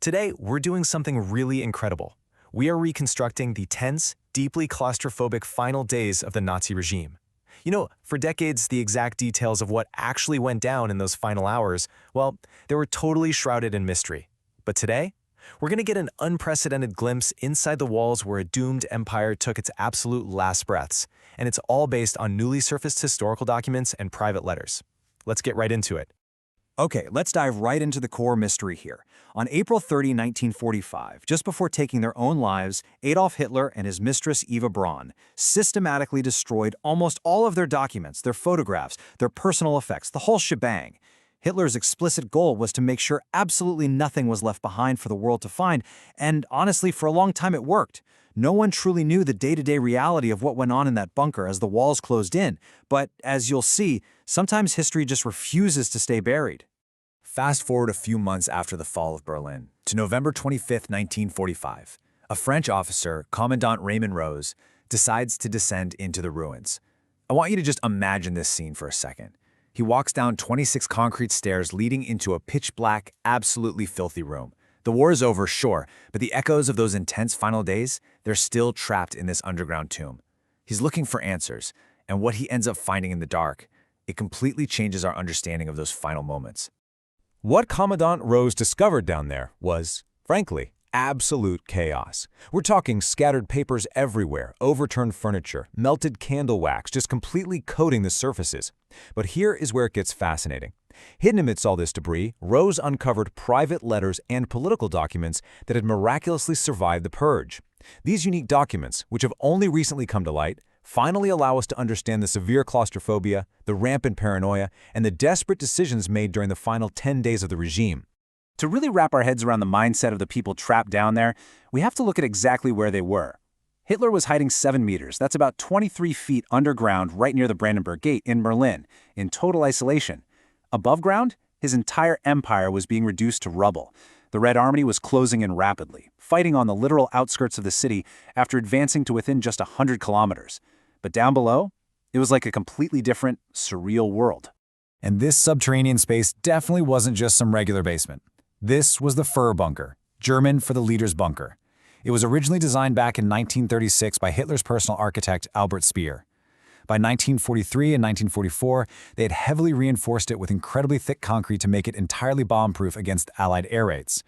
Today, we're doing something really incredible. We are reconstructing the tense, deeply claustrophobic final days of the Nazi regime. For decades, the exact details of what actually went down in those final hours, well, they were totally shrouded in mystery. But today, we're going to get an unprecedented glimpse inside the walls where a doomed empire took its absolute last breaths, and it's all based on newly surfaced historical documents and private letters. Let's get right into it. Okay, let's dive right into the core mystery here. On April 30, 1945, just before taking their own lives, Adolf Hitler and his mistress Eva Braun systematically destroyed almost all of their documents, their photographs, their personal effects, the whole shebang. Hitler's explicit goal was to make sure absolutely nothing was left behind for the world to find, and honestly, for a long time it worked. No one truly knew the day-to-day reality of what went on in that bunker as the walls closed in, but as you'll see, sometimes history just refuses to stay buried. Fast forward a few months after the fall of Berlin, to November 25, 1945. A French officer, Commandant Raymond Rose, decides to descend into the ruins. I want you to just imagine this scene for a second. He walks down 26 concrete stairs leading into a pitch-black, absolutely filthy room. The war is over, sure, but the echoes of those intense final days, they're still trapped in this underground tomb. He's looking for answers, and what he ends up finding in the dark, it completely changes our understanding of those final moments. What Commandant Rose discovered down there was, frankly, absolute chaos. We're talking scattered papers everywhere, overturned furniture, melted candle wax, just completely coating the surfaces. But here is where it gets fascinating. Hidden amidst all this debris, Rose uncovered private letters and political documents that had miraculously survived the purge. These unique documents, which have only recently come to light, finally allow us to understand the severe claustrophobia, the rampant paranoia, and the desperate decisions made during the final 10 days of the regime. To really wrap our heads around the mindset of the people trapped down there, we have to look at exactly where they were. Hitler was hiding 7 meters, that's about 23 feet underground right near the Brandenburg Gate in Berlin, in total isolation. Above ground, his entire empire was being reduced to rubble. The Red Army was closing in rapidly, fighting on the literal outskirts of the city after advancing to within just 100 kilometers. But down below, it was like a completely different, surreal world. And this subterranean space definitely wasn't just some regular basement. This was the Führer bunker, German for the leader's bunker. It was originally designed back in 1936 by Hitler's personal architect Albert Speer. By 1943 and 1944, they had heavily reinforced it with incredibly thick concrete to make it entirely bomb-proof against Allied air raids.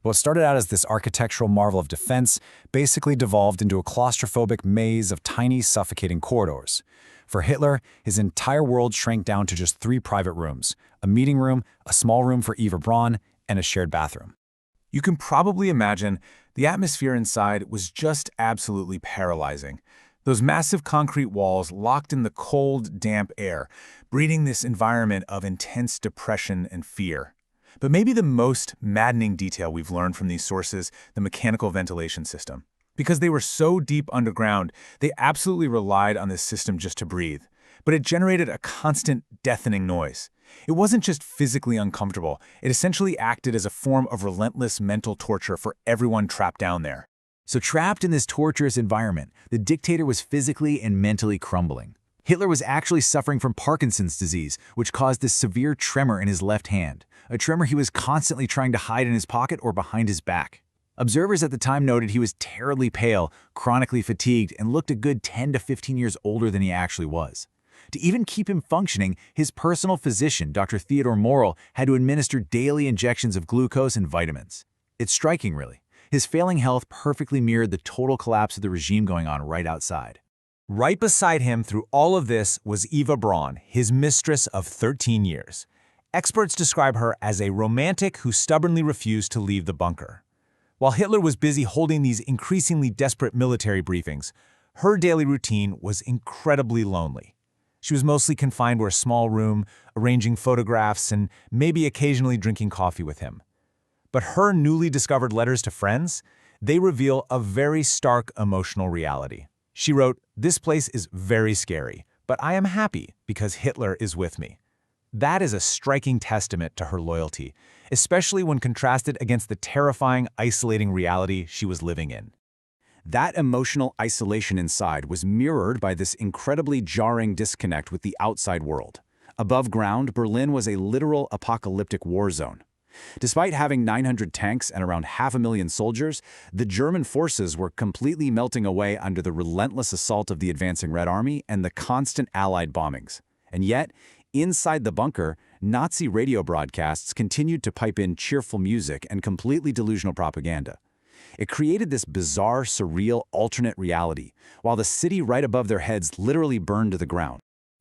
What started out as this architectural marvel of defense basically devolved into a claustrophobic maze of tiny, suffocating corridors. For Hitler, his entire world shrank down to just 3 private rooms: a meeting room, a small room for Eva Braun, and a shared bathroom. You can probably imagine the atmosphere inside was just absolutely paralyzing. Those massive concrete walls locked in the cold, damp air, breeding this environment of intense depression and fear. But maybe the most maddening detail we've learned from these sources, the mechanical ventilation system. Because they were so deep underground, they absolutely relied on this system just to breathe. But it generated a constant, deafening noise. It wasn't just physically uncomfortable, it essentially acted as a form of relentless mental torture for everyone trapped down there. So trapped in this torturous environment, the dictator was physically and mentally crumbling. Hitler was actually suffering from Parkinson's disease, which caused this severe tremor in his left hand, a tremor he was constantly trying to hide in his pocket or behind his back. Observers at the time noted he was terribly pale, chronically fatigued, and looked a good 10 to 15 years older than he actually was. To even keep him functioning, his personal physician, Dr. Theodor Morell, had to administer daily injections of glucose and vitamins. It's striking, really. His failing health perfectly mirrored the total collapse of the regime going on right outside. Right beside him through all of this was Eva Braun, his mistress of 13 years. Experts describe her as a romantic who stubbornly refused to leave the bunker. While Hitler was busy holding these increasingly desperate military briefings, her daily routine was incredibly lonely. She was mostly confined to a small room, arranging photographs and maybe occasionally drinking coffee with him. But her newly discovered letters to friends, they reveal a very stark emotional reality. She wrote, "This place is very scary, but I am happy because Hitler is with me." That is a striking testament to her loyalty, especially when contrasted against the terrifying, isolating reality she was living in. That emotional isolation inside was mirrored by this incredibly jarring disconnect with the outside world. Above ground, Berlin was a literal apocalyptic war zone. Despite having 900 tanks and around 500,000 soldiers, the German forces were completely melting away under the relentless assault of the advancing Red Army and the constant Allied bombings. And yet, inside the bunker, Nazi radio broadcasts continued to pipe in cheerful music and completely delusional propaganda. It created this bizarre, surreal, alternate reality, while the city right above their heads literally burned to the ground.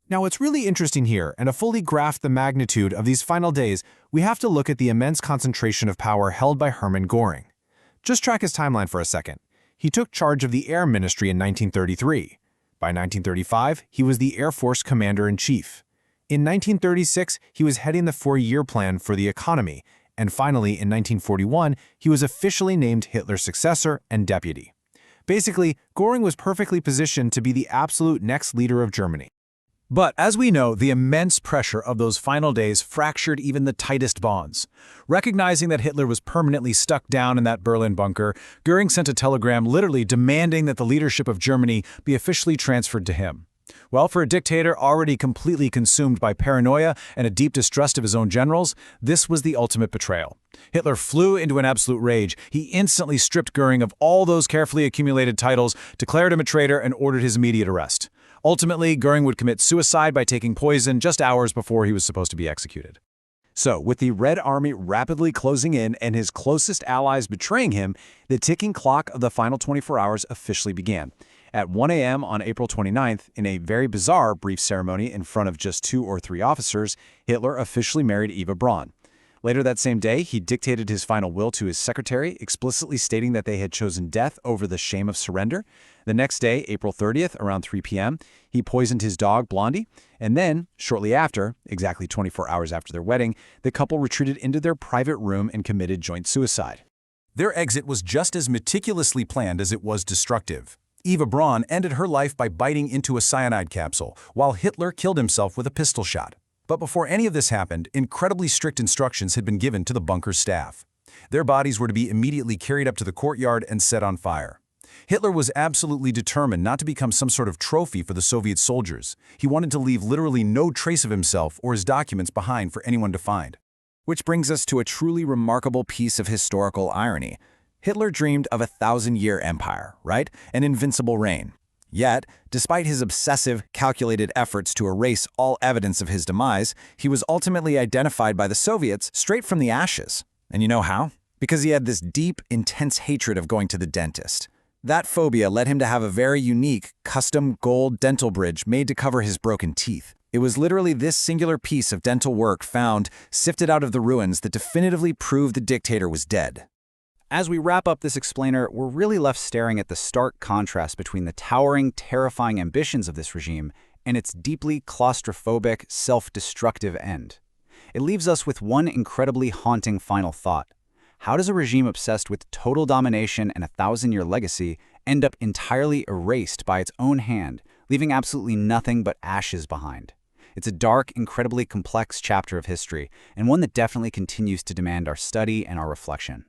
Now, what's really interesting here, and to fully grasp the magnitude of these final days, we have to look at the immense concentration of power held by Hermann Göring. Just track his timeline for a second. He took charge of the Air Ministry in 1933. By 1935, he was the Air Force Commander-in-Chief. In 1936, he was heading the four-year plan for the economy, and finally, in 1941, he was officially named Hitler's successor and deputy. Basically, Göring was perfectly positioned to be the absolute next leader of Germany. But as we know, the immense pressure of those final days fractured even the tightest bonds. Recognizing that Hitler was permanently stuck down in that Berlin bunker, Göring sent a telegram literally demanding that the leadership of Germany be officially transferred to him. Well, for a dictator already completely consumed by paranoia and a deep distrust of his own generals, this was the ultimate betrayal. Hitler flew into an absolute rage. He instantly stripped Göring of all those carefully accumulated titles, declared him a traitor, and ordered his immediate arrest. Ultimately, Göring would commit suicide by taking poison just hours before he was supposed to be executed. So, with the Red Army rapidly closing in and his closest allies betraying him, the ticking clock of the final 24 hours officially began. At 1 a.m. on April 29th, in a very bizarre brief ceremony in front of just 2 or 3 officers, Hitler officially married Eva Braun. Later that same day, he dictated his final will to his secretary, explicitly stating that they had chosen death over the shame of surrender. The next day, April 30th, around 3 p.m., he poisoned his dog, Blondie, and then, shortly after, exactly 24 hours after their wedding, the couple retreated into their private room and committed joint suicide. Their exit was just as meticulously planned as it was destructive. Eva Braun ended her life by biting into a cyanide capsule, while Hitler killed himself with a pistol shot. But before any of this happened, incredibly strict instructions had been given to the bunker's staff. Their bodies were to be immediately carried up to the courtyard and set on fire. Hitler was absolutely determined not to become some sort of trophy for the Soviet soldiers. He wanted to leave literally no trace of himself or his documents behind for anyone to find. Which brings us to a truly remarkable piece of historical irony. Hitler dreamed of a 1,000-year empire, right? An invincible reign. Yet, despite his obsessive, calculated efforts to erase all evidence of his demise, he was ultimately identified by the Soviets straight from the ashes. And you know how? Because he had this deep, intense hatred of going to the dentist. That phobia led him to have a very unique, custom gold dental bridge made to cover his broken teeth. It was literally this singular piece of dental work found, sifted out of the ruins, that definitively proved the dictator was dead. As we wrap up this explainer, we're really left staring at the stark contrast between the towering, terrifying ambitions of this regime and its deeply claustrophobic, self-destructive end. It leaves us with one incredibly haunting final thought. How does a regime obsessed with total domination and a 1,000-year legacy end up entirely erased by its own hand, leaving absolutely nothing but ashes behind? It's a dark, incredibly complex chapter of history, and one that definitely continues to demand our study and our reflection.